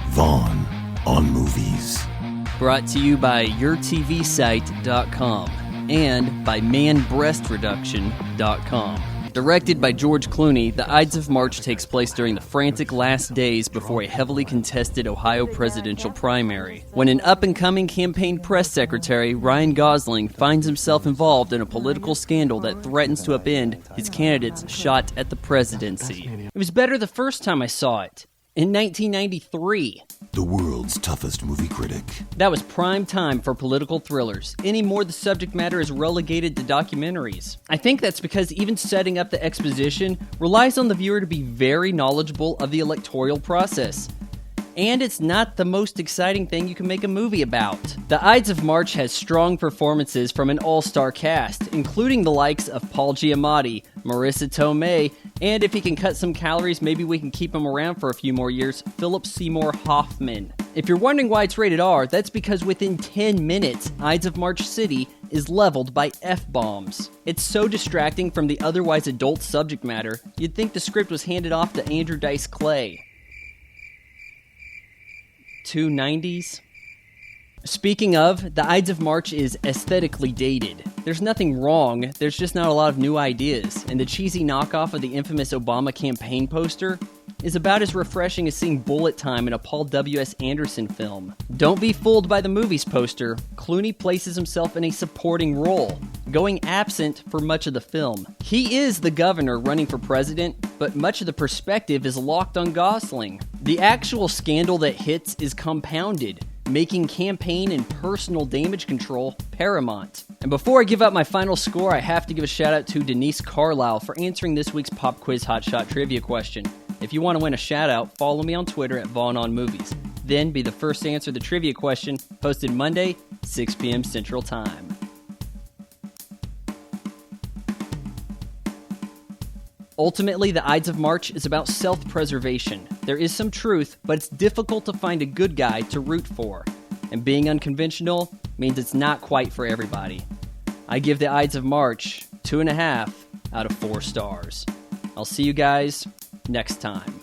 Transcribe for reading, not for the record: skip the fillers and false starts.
Vaughn on Movies. Brought to you by YourTVSite.com and by ManBreastReduction.com. Directed by George Clooney, The Ides of March takes place during the frantic last days before a heavily contested Ohio presidential primary, when an up-and-coming campaign press secretary, Ryan Gosling, finds himself involved in a political scandal that threatens to upend his candidate's shot at the presidency. It was better the first time I saw it, in 1993. The world's toughest movie critic. That was prime time for political thrillers. Anymore, the subject matter is relegated to documentaries. I think that's because even setting up the exposition relies on the viewer to be very knowledgeable of the electoral process. And it's not the most exciting thing you can make a movie about. The Ides of March has strong performances from an all-star cast, including the likes of Paul Giamatti, Marissa Tomei, and if he can cut some calories, maybe we can keep him around for a few more years, Philip Seymour Hoffman. If you're wondering why it's rated R, that's because within 10 minutes, Ides of March City is leveled by F-bombs. It's so distracting from the otherwise adult subject matter, you'd think the script was handed off to Andrew Dice Clay. 290s. Speaking of, The Ides of March is aesthetically dated. There's nothing wrong, there's just not a lot of new ideas, and the cheesy knockoff of the infamous Obama campaign poster is about as refreshing as seeing bullet time in a Paul W.S. Anderson film. Don't be fooled by the movie's poster. Clooney places himself in a supporting role, going absent for much of the film. He is the governor running for president, but much of the perspective is locked on Gosling. The actual scandal that hits is compounded, making campaign and personal damage control paramount. And before I give out my final score, I have to give a shout out to Denise Carlisle for answering this week's Pop Quiz Hotshot Trivia question. If you want to win a shout out, follow me on Twitter at Vaughn on Movies. Then be the first to answer the trivia question, posted Monday, 6 p.m. Central Time. Ultimately, The Ides of March is about self-preservation. There is some truth, but it's difficult to find a good guy to root for. And being unconventional means it's not quite for everybody. I give The Ides of March 2.5 out of 4 stars. I'll see you guys next time.